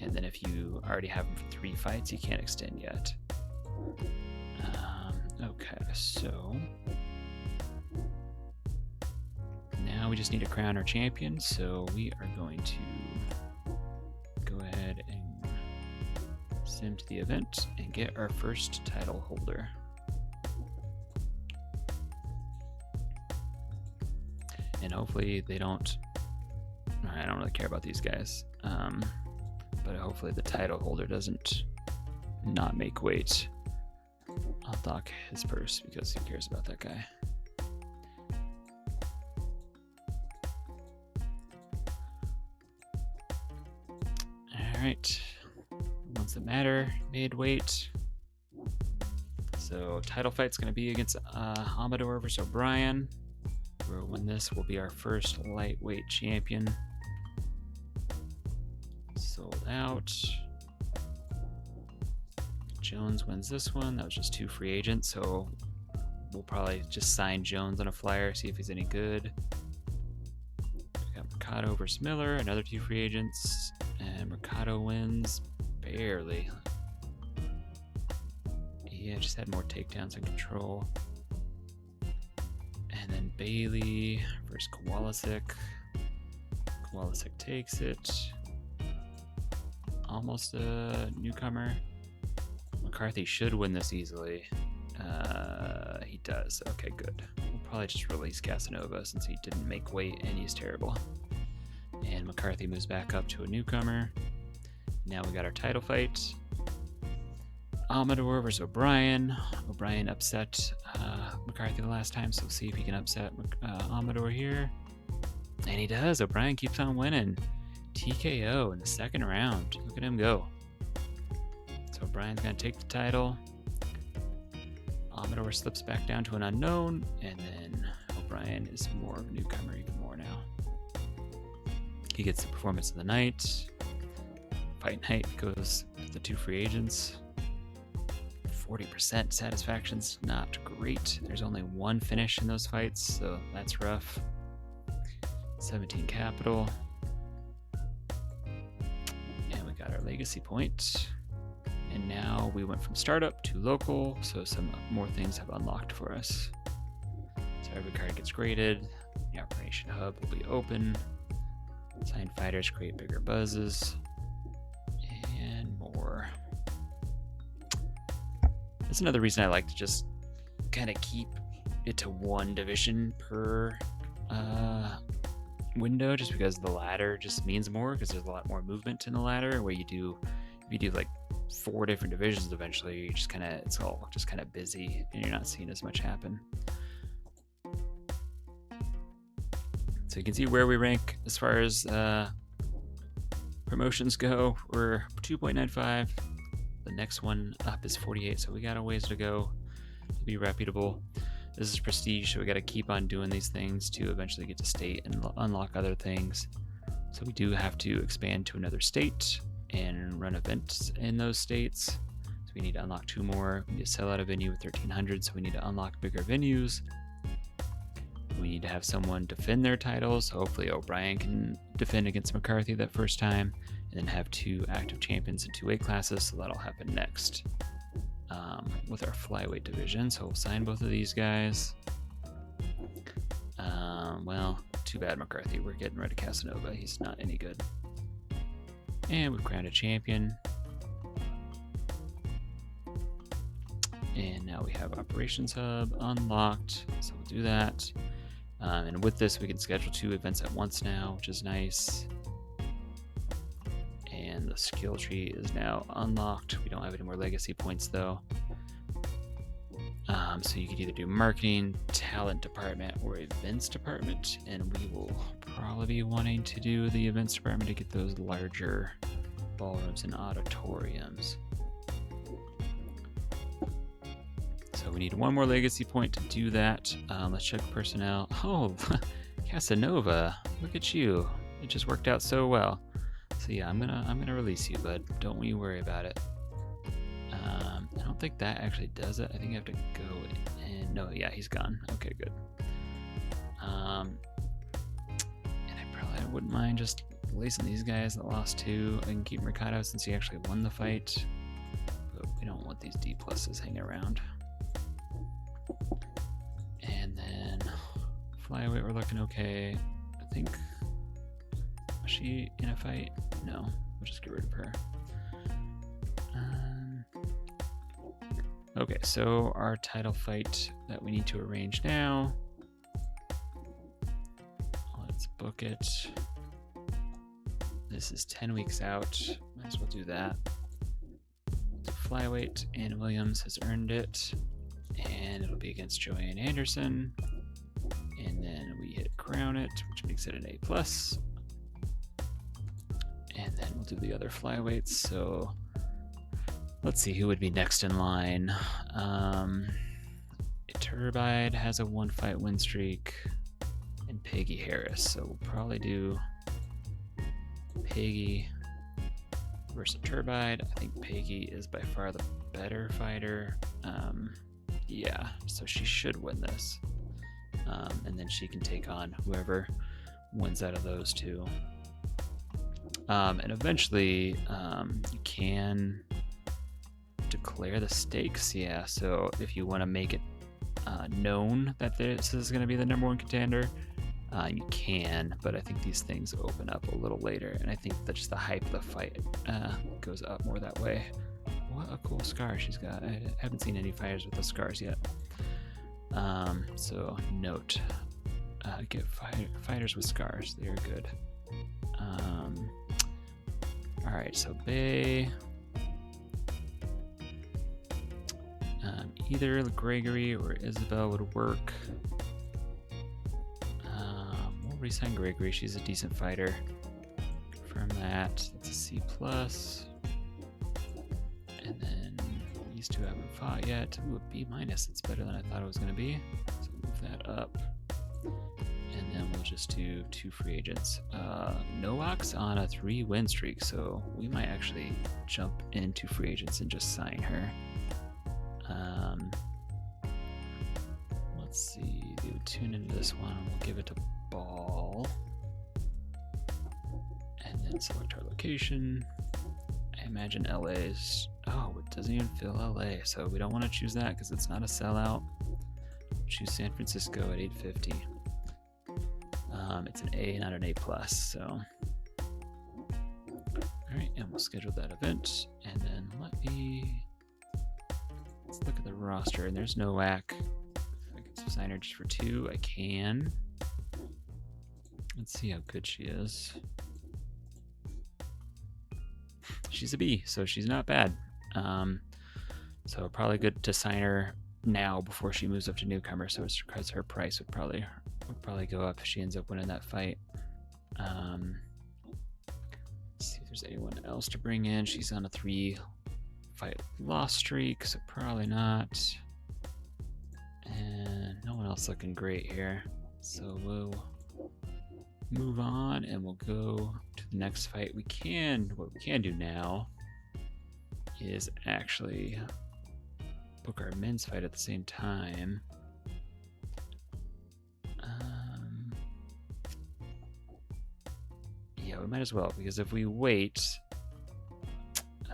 And then if you already have them for 3 fights, you can't extend yet. Okay, so now we just need to crown our champion, so we are going to go ahead and sim to the event and get our first title holder. And hopefully they don't, I don't really care about these guys, but hopefully the title holder doesn't not make weight. I'll dock his purse because who cares about that guy. Alright, ones that matter, made weight. So title fight's going to be against Amador versus O'Brien. We'll win this, will be our first lightweight champion. Sold out. Jones wins this one. That was just 2 free agents, so we'll probably just sign Jones on a flyer, see if he's any good. We got Mercado versus Miller, another 2 free agents. And Mercado wins barely. Yeah, just had more takedowns and control. And then Bailey versus Kowalczyk. Kowalczyk takes it. Almost a newcomer. McCarthy should win this easily. He does. Okay, good. We'll probably just release Casanova since he didn't make weight and he's terrible. And McCarthy moves back up to a newcomer. Now we got our title fight. Amador versus O'Brien. O'Brien upset McCarthy the last time, so we'll see if he can upset Amador here. And he does. O'Brien keeps on winning. TKO in the 2nd round. Look at him go. So O'Brien's going to take the title. Amador slips back down to an unknown, and then O'Brien is more of a newcomer even more now. He gets the performance of the night. Fight night goes to the 2 free agents. 40% satisfaction's not great. There's only 1 finish in those fights, so that's rough. 17 capital. And we got our legacy point. And now we went from startup to local, so some more things have unlocked for us. So every card gets graded. The opportunity Promotion Hub will be open. Sign fighters, create bigger buzzes, and more. That's another reason I like to just kind of keep it to one division per window, just because the ladder just means more, because there's a lot more movement in the ladder. Where if you do like 4 different divisions, eventually you just kind of, it's all just kind of busy and you're not seeing as much happen. So you can see where we rank as far as promotions go. We're 2.95. The next one up is 48, so we got a ways to go to be reputable. This is prestige, so we got to keep on doing these things to eventually get to state and unlock other things. So we do have to expand to another state and run events in those states. So we need to unlock 2 more. We need to sell out a venue with 1,300, so we need to unlock bigger venues. We need to have someone defend their titles. So hopefully O'Brien can defend against McCarthy that first time, and then have 2 active champions in 2 weight classes. So that'll happen next with our flyweight division. So we'll sign both of these guys. Well, too bad McCarthy. We're getting rid of Casanova. He's not any good. And we've crowned a champion. And now we have Operations Hub unlocked. So we'll do that. And with this, we can schedule 2 events at once now, which is nice. And the skill tree is now unlocked. We don't have any more legacy points though. So you could either do marketing, talent department, or events department. And we will probably be wanting to do the events department to get those larger ballrooms and auditoriums. So we need 1 more legacy point to do that. Let's check personnel. Oh, Casanova, look at you. It just worked out so well. So yeah, I'm gonna release you, bud. Don't you worry about it. I don't think that actually does it. I think I have to go and no, yeah, he's gone. Okay, good. And I wouldn't mind just releasing these guys that lost 2. I can keep Mercado since he actually won the fight, but we don't want these D pluses hanging around. And then flyweight, we're looking okay. I think, was she in a fight? No, we'll just get rid of her. Okay, so our title fight that we need to arrange now. Let's book it. This is 10 weeks out. Might as well do that. Flyweight, Ann Williams has earned it. And it'll be against Joanne Anderson. And then we hit crown it, which makes it an A+. And then we'll do the other flyweights. So let's see who would be next in line. Turbide has a 1 fight win streak, and Peggy Harris. So we'll probably do Peggy versus Turbide. I think Peggy is by far the better fighter. Yeah, so she should win this. And then she can take on whoever wins out of those 2. And eventually, you can declare the stakes. Yeah, so if you want to make it known that this is going to be the #1 contender, you can, but I think these things open up a little later, and I think that just the hype of the fight goes up more that way. What a cool scar she's got. I haven't seen any fighters with those scars yet. So note, get fighters with scars. They're good. All right, so Bay. Either Gregory or Isabel would work. We'll resign Gregory. She's a decent fighter. Confirm that. That's a C+. And then these 2 haven't fought yet. Ooh, a B-. It's better than I thought it was going to be. So move that up. And then we'll just do 2 free agents. Nowak's on a 3 win streak, so we might actually jump into free agents and just sign her. Let's see, do tune into this one. We'll give it to Ball. And then select our location. I imagine LA is, oh, it doesn't even fill LA, so we don't want to choose that because it's not a sellout. Choose San Francisco at 850. It's an A, not an A+. So, all right, and we'll schedule that event. And then let's look at the roster. And there's Nowak. If I can sign her just for 2, I can. Let's see how good she is. She's a B, so she's not bad. So probably good to sign her now before she moves up to newcomer. So it's because her price would probably go up if she ends up winning that fight. Let's see if there's anyone else to bring in. She's on a 3-fight loss streak, so probably not. And no one else looking great here. So we'll move on and we'll go to the next fight. What we can do now is actually book our men's fight at the same time. Yeah, we might as well, because if we wait,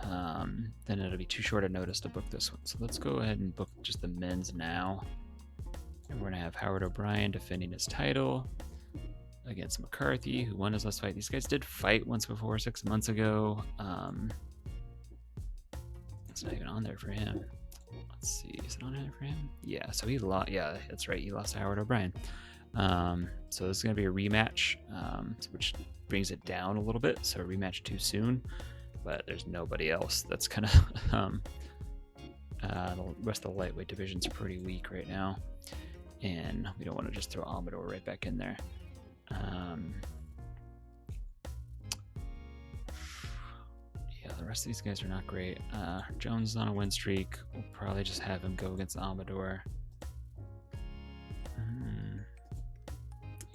then it'll be too short a notice to book this one. So let's go ahead and book just the men's now. And we're gonna have Howard O'Brien defending his title against McCarthy, who won his last fight. These guys did fight once before, 6 months ago. It's not even on there for him. Let's see, is it on there for him? Yeah, so he lost. Yeah, that's right, he lost to Howard O'Brien. So this is going to be a rematch, which brings it down a little bit. So a rematch too soon, but there's nobody else that's kind of the rest of the lightweight division's pretty weak right now, and we don't want to just throw Amador right back in there. Yeah, the rest of these guys are not great. Jones is on a win streak. We'll probably just have him go against Amador.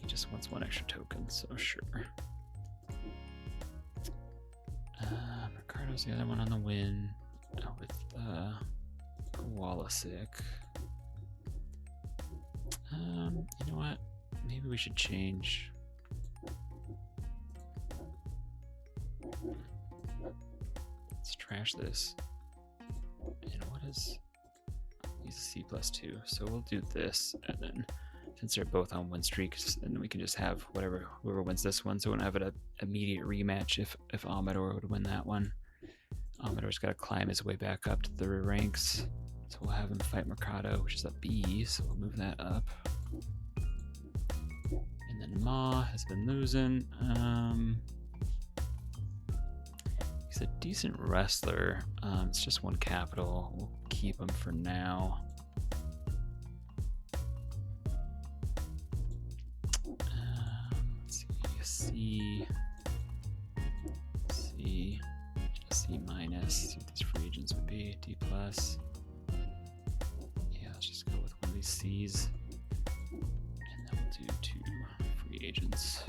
He just wants 1 extra token, so sure. Ricardo's the other one on the win with Kowalczyk. You know what? Maybe we should change. Let's trash this. And what is... He's a C+2, so we'll do this, and then since they're both on win streaks, and we can just have whoever wins this one, so we don't have an immediate rematch if Amador would win that one. Amador's got to climb his way back up to the ranks, so we'll have him fight Mercado, which is a B, so we'll move that up. And then Ma has been losing. He's a decent wrestler. It's just 1 capital. We'll keep him for now. Let's see. C minus. See what these free agents would be. D plus. Yeah, let's just go with one of these C's. And then we'll do 2 free agents.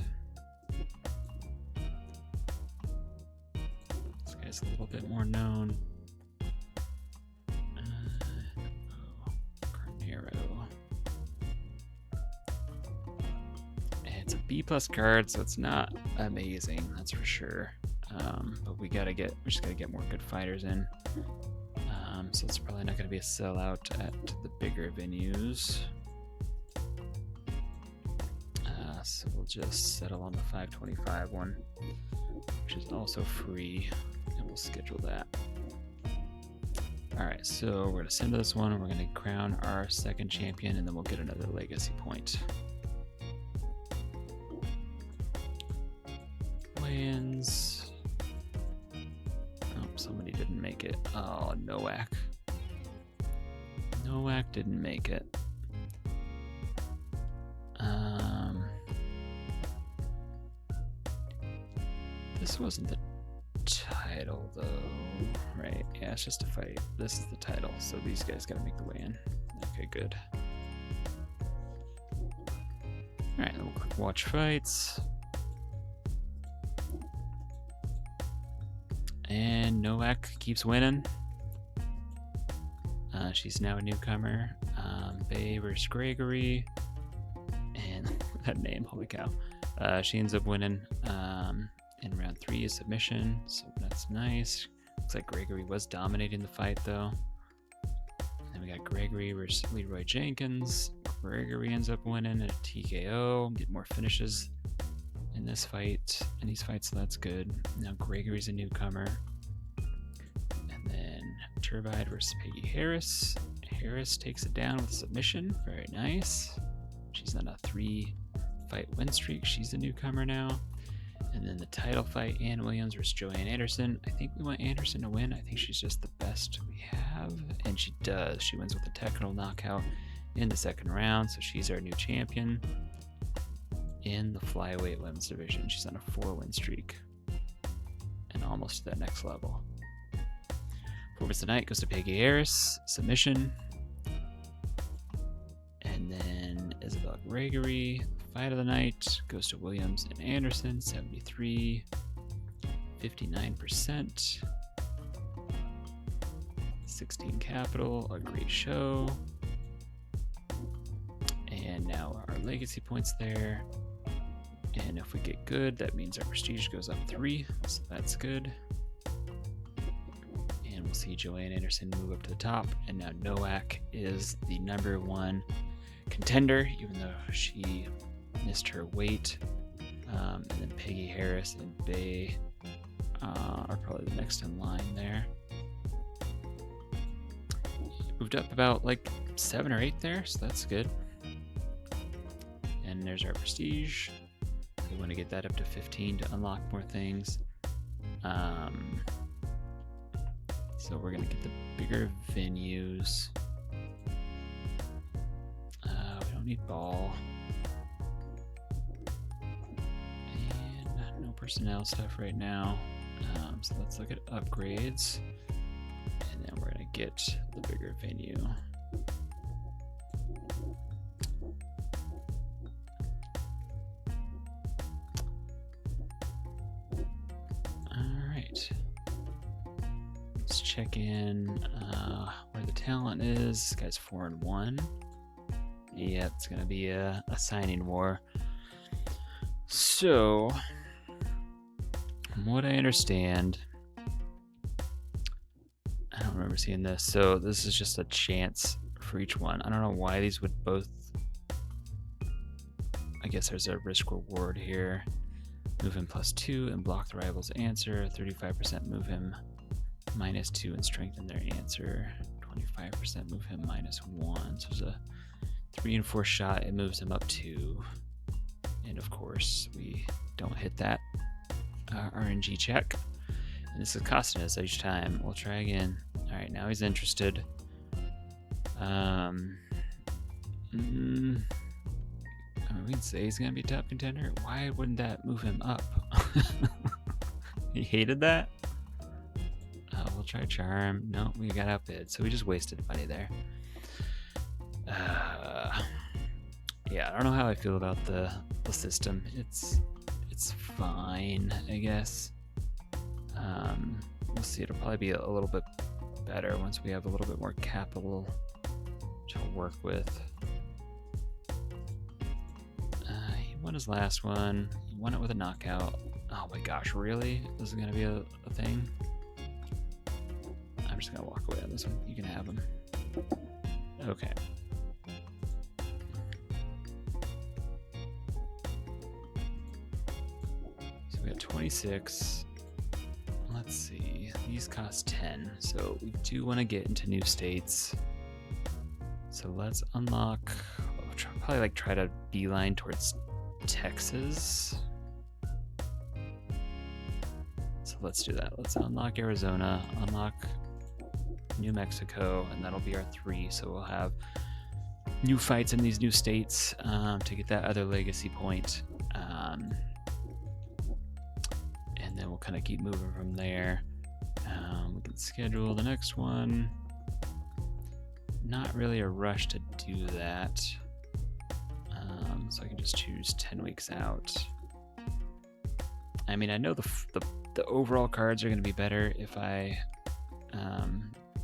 This guy's a little bit more known. Carnero. It's a B+ card, so it's not amazing, that's for sure. But we just gotta get more good fighters in. So it's probably not gonna be a sellout at the bigger venues. So we'll just settle on the 525 one, which is also free, and we'll schedule that. All right, so we're gonna send this one, and we're gonna crown our 2nd champion, and then we'll get another legacy point. Wins. Oh, somebody didn't make it. Oh, Nowak. Nowak didn't make it. This wasn't the title, though, right? Yeah, it's just a fight. This is the title, so these guys gotta make the way in. Okay, good. All right, then we'll click watch fights. And Nowak keeps winning. She's now a newcomer. Bay versus Gregory. And that name, holy cow. She ends up winning in round 3 is submission, so that's nice. Looks like Gregory was dominating the fight, though. And then we got Gregory versus Leroy Jenkins. Gregory ends up winning at a TKO, get more finishes in this fight, in these fights, so that's good. Now Gregory's a newcomer. And then Turbide versus Peggy Harris. Harris takes it down with submission. Very nice. She's on a 3-fight win streak. She's a newcomer now. And then the title fight, Ann Williams versus Joanne Anderson. I think we want Anderson to win. I think she's just the best we have. And she does. She wins with a technical knockout in the second round. So she's our new champion in the flyweight women's division. She's on a 4-win streak and almost to that next level. Performance tonight goes to Peggy Harris, submission. And then Isabel Gregory, fight of the night, goes to Williams and Anderson, 73, 59%. 16 Capital, a great show. And now our legacy points there. And if we get good, that means our prestige goes up 3, so that's good. And we'll see Joanne Anderson move up to the top. And now Nowak is the #1 contender, even though she missed her weight. And then Peggy Harris and Bay are probably the next in line there. Moved up about like 7 or 8 there, so that's good. And there's our prestige. We want to get that up to 15 to unlock more things. So we're going to get the bigger venues. We don't need ball. And no personnel stuff right now. So let's look at upgrades. And then we're going to get the bigger venue. Let's check in where the talent is. This guy's 4-1. Yeah, it's gonna be a signing war. So, from what I understand, I don't remember seeing this. So this is just a chance for each one. I don't know why these would both. I guess there's a risk reward here. Move him +2 and block the rival's answer. 35% move him -2 and strengthen their answer. 25% move him -1. So there's a 3 and 4 shot. It moves him up 2. And of course, we don't hit that RNG check. And this is costing us each time. We'll try again. All right, now he's interested. We can say he's gonna be top contender. Why wouldn't that move him up? He hated that. We'll try charm. No, we got outbid, so we just wasted money there. Yeah, I don't know how I feel about the system. It's fine, I guess. We'll see. It'll probably be a little bit better once we have a little bit more capital to work with. He won his last one. He won it with a knockout. Oh my gosh, really? This is gonna be a thing? I'm just gonna walk away on this one. You can have him. Okay. So we got 26. Let's see. These cost 10. So we do want to get into new states. So let's unlock. Probably like try to beeline towards Texas. So let's do that. Let's unlock Arizona, unlock New Mexico, and that'll be our 3. So we'll have new fights in these new states to get that other legacy point. And then we'll kind of keep moving from there. We can schedule the next one. Not really a rush to do that. So I can just choose 10 weeks out. I mean, I know the overall cards are going to be better if I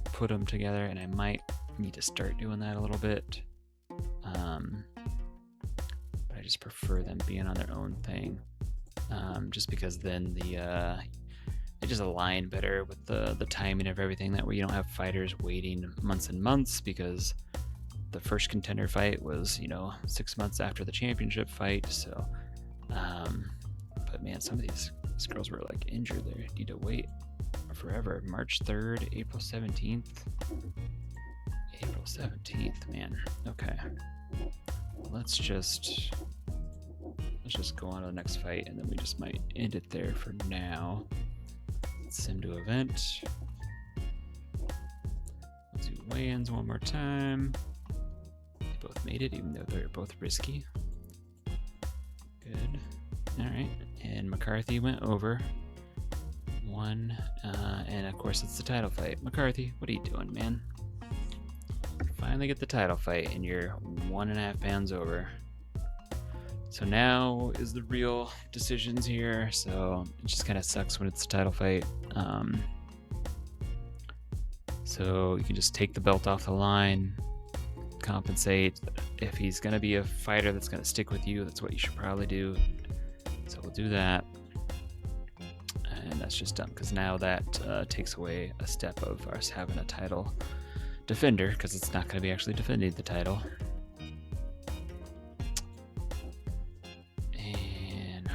put them together, and I might need to start doing that a little bit. But I just prefer them being on their own thing, just because then they just align better with the timing of everything. That way you don't have fighters waiting months and months, because the first contender fight was 6 months after the championship fight. So but man, some of these girls were like injured. They need to wait forever. March 3rd, April 17th. April 17th, man. Okay. Let's just go on to the next fight, and then we just might end it there for now. Sim to event. Let's do weigh-ins one more time. They both made it, even though they're both risky. Good. All right. And McCarthy went over. One. And of course, it's the title fight. McCarthy, what are you doing, man? Finally get the title fight, and you're 1.5 pounds over. So now is the real decisions here. So it just kind of sucks when it's a title fight. So you can just take the belt off the line, compensate. If he's going to be a fighter that's going to stick with you, that's what you should probably do. So we'll do that. And that's just done, because now that takes away a step of us having a title defender, because it's not going to be actually defending the title. And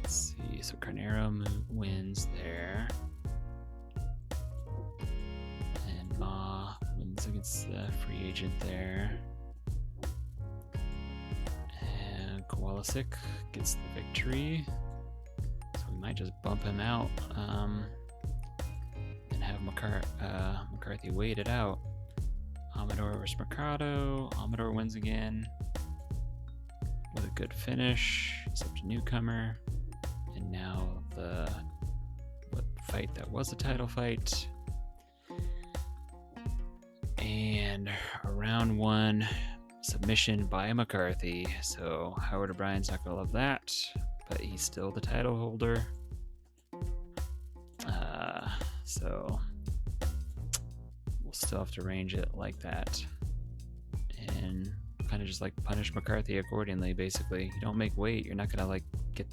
let's see, so Carnero wins there, and Ma wins against the free agent there, and Kowalczyk gets the victory. So we might just bump him out and have McCarthy wait it out. Amador versus Mercado. Amador wins again with a good finish. He's up to newcomer. And now the fight that was a title fight. And a round 1 submission by McCarthy. So Howard O'Brien's not going to love that, but he's still the title holder. So we'll still have to range it like that, and kind of just like punish McCarthy accordingly. Basically, you don't make weight, you're not gonna like get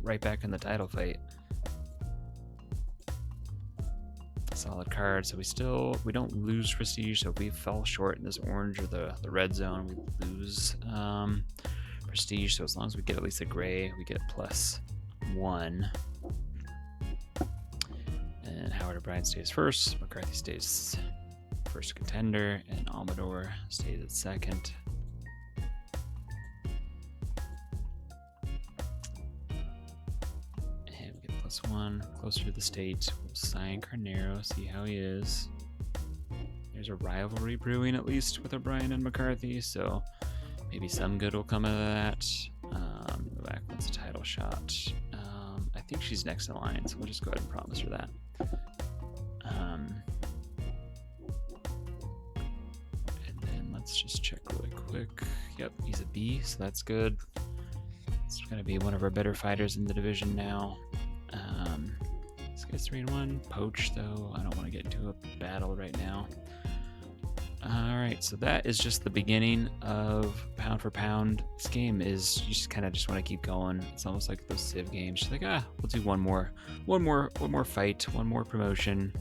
right back in the title fight. Solid card. So we don't lose prestige. So if we fall short in this orange or the red zone, we lose prestige. So as long as we get at least a gray, we get +1. And Howard O'Brien stays first, McCarthy stays first contender, and Amador stays at second. And we get +1, closer to the state. We'll sign Carnero, see how he is. There's a rivalry brewing, at least, with O'Brien and McCarthy, so maybe some good will come out of that. Novak wants a title shot. I think she's next in line, so we'll just go ahead and promise her that. And then let's just check really quick. Yep, he's a B, so that's good. It's going to be one of our better fighters in the division now. This guy's 3-1. Poach, though. I don't want to get into a battle right now. Alright, so that is just the beginning of pound for pound. This game is, you just kind of just want to keep going. It's almost like those Civ games. Just like, we'll do one more fight, one more promotion,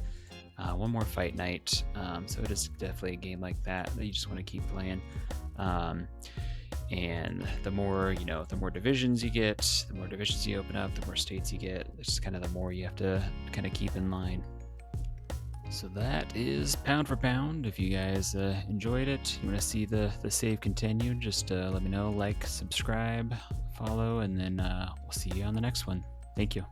one more fight night. So it is definitely a game like that you just want to keep playing. And the more divisions you get, the more divisions you open up, the more states you get. It's just kind of the more you have to kind of keep in line. So that is pound for pound. If you guys enjoyed it, you want to see the save continue, just let me know, like, subscribe, follow, and then we'll see you on the next one. Thank you.